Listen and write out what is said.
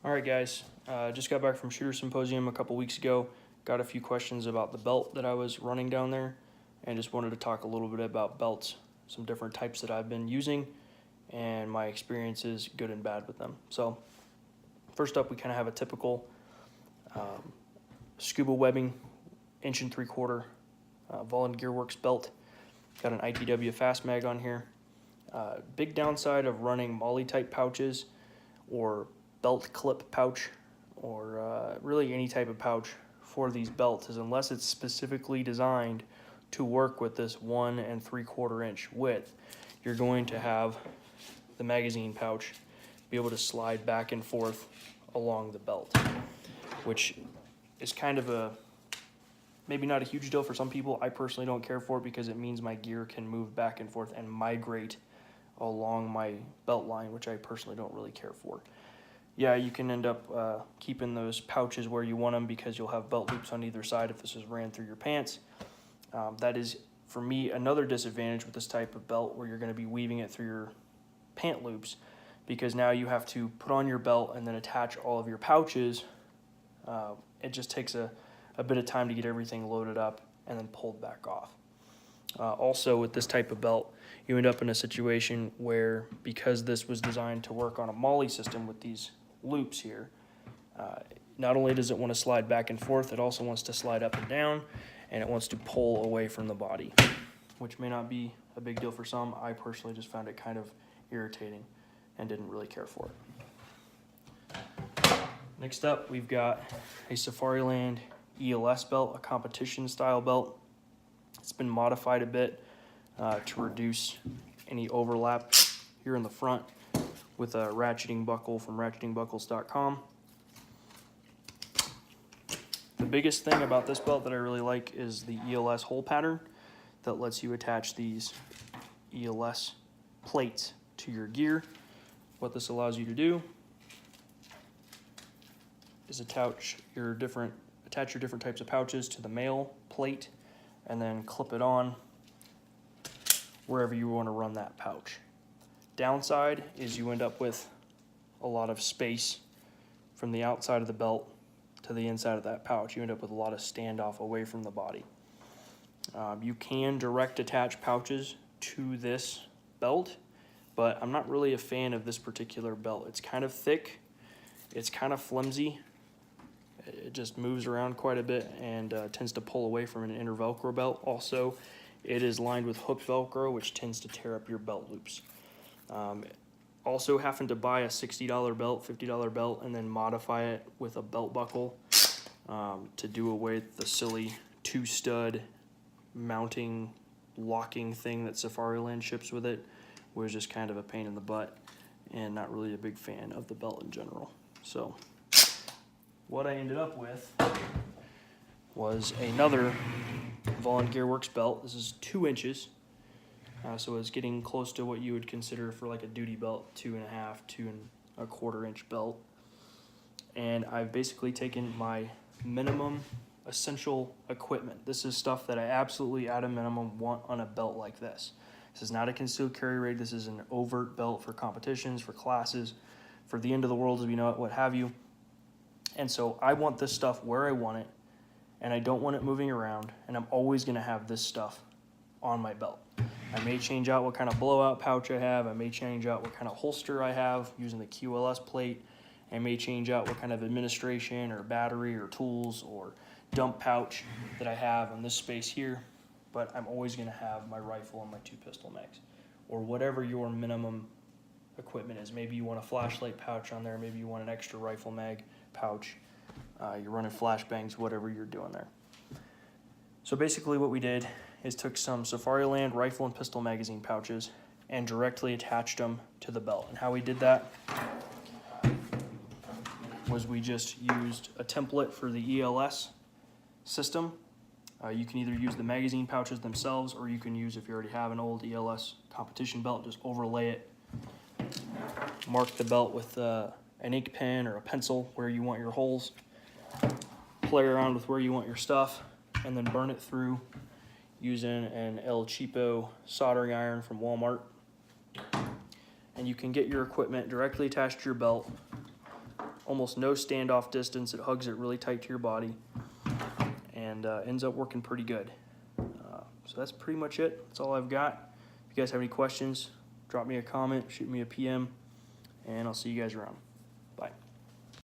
All right, guys, just got back from Shooter Symposium a couple weeks ago. Got a few questions about the belt that I was running down there, and just wanted to talk a little bit about belts, some different types that I've been using, and my experiences, good and bad, with them. So first up, we kind of have a typical scuba webbing 1 3/4 Volundgearworks belt. Got an ITW fast mag on here. Big downside of running MOLLE type pouches or belt clip pouch or really any type of pouch for these belts is unless it's specifically designed to work with this 1 3/4 inch width, you're going to have the magazine pouch be able to slide back and forth along the belt, which is kind of a maybe not a huge deal for some people. I personally don't care for it because it means my gear can move back and forth and migrate along my belt line, which I personally don't really care for. Yeah, you can end up keeping those pouches where you want them because you'll have belt loops on either side if this is ran through your pants. That is, for me, another disadvantage with this type of belt where you're going to be weaving it through your pant loops, because now you have to put on your belt and then attach all of your pouches. It just takes a bit of time to get everything loaded up and then pulled back off. Also, with this type of belt, you end up in a situation where, because this was designed to work on a MOLLE system with these loops here, not only does it want to slide back and forth, it also wants to slide up and down, and it wants to pull away from the body, which may not be a big deal for some. I personally just found it kind of irritating and didn't really care for it. Next up, we've got a Safariland ELS belt, a competition style belt. It's been modified a bit to reduce any overlap here in the front with a ratcheting buckle from ratchetingbuckles.com. The biggest thing about this belt that I really like is the ELS hole pattern that lets you attach these ELS plates to your gear. What this allows you to do is attach your different types of pouches to the male plate and then clip it on wherever you want to run that pouch. Downside is you end up with a lot of space from the outside of the belt to the inside of that pouch. You end up with a lot of standoff away from the body. You can direct attach pouches to this belt, but I'm not really a fan of this particular belt. It's kind of thick, it's kind of flimsy, it just moves around quite a bit and tends to pull away from an inner Velcro belt. Also, it is lined with hooked Velcro, which tends to tear up your belt loops. Also, having to buy a $60 belt, $50 belt, and then modify it with a belt buckle to do away with the silly 2-stud mounting locking thing that Safariland ships with it was just kind of a pain in the butt, and not really a big fan of the belt in general. So what I ended up with was another Volundgearworks belt. This is 2 inches, so it's getting close to what you would consider for like a duty belt, 2.5, 2.25 inch belt. And I've basically taken my minimum essential equipment. This is stuff that I absolutely, at a minimum, want on a belt like this. This is not a concealed carry rig. This is an overt belt for competitions, for classes, for the end of the world as we know it, what have you. And so I want this stuff where I want it, and I don't want it moving around, and I'm always going to have this stuff on my belt. I may change out what kind of blowout pouch I have. I may change out what kind of holster I have using the QLS plate. I may change out what kind of administration or battery or tools or dump pouch that I have in this space here, but I'm always going to have my rifle and my 2 pistol mags, or whatever your minimum equipment is. Maybe you want a flashlight pouch on there, maybe you want an extra rifle mag pouch, you're running flashbangs, whatever you're doing there. So basically what we did is took some Safariland rifle and pistol magazine pouches and directly attached them to the belt. And how we did that was we just used a template for the ELS system. You can either use the magazine pouches themselves, or you can use, if you already have an old ELS competition belt, just overlay it, mark the belt with an ink pen or a pencil where you want your holes, play around with where you want your stuff, and then burn it through using an El Cheapo soldering iron from Walmart. And you can get your equipment directly attached to your belt almost no standoff distance. It hugs it really tight to your body, and ends up working pretty good. So that's pretty much it. That's all I've got. If you guys have any questions, drop me a comment, shoot me a PM, and I'll see you guys around.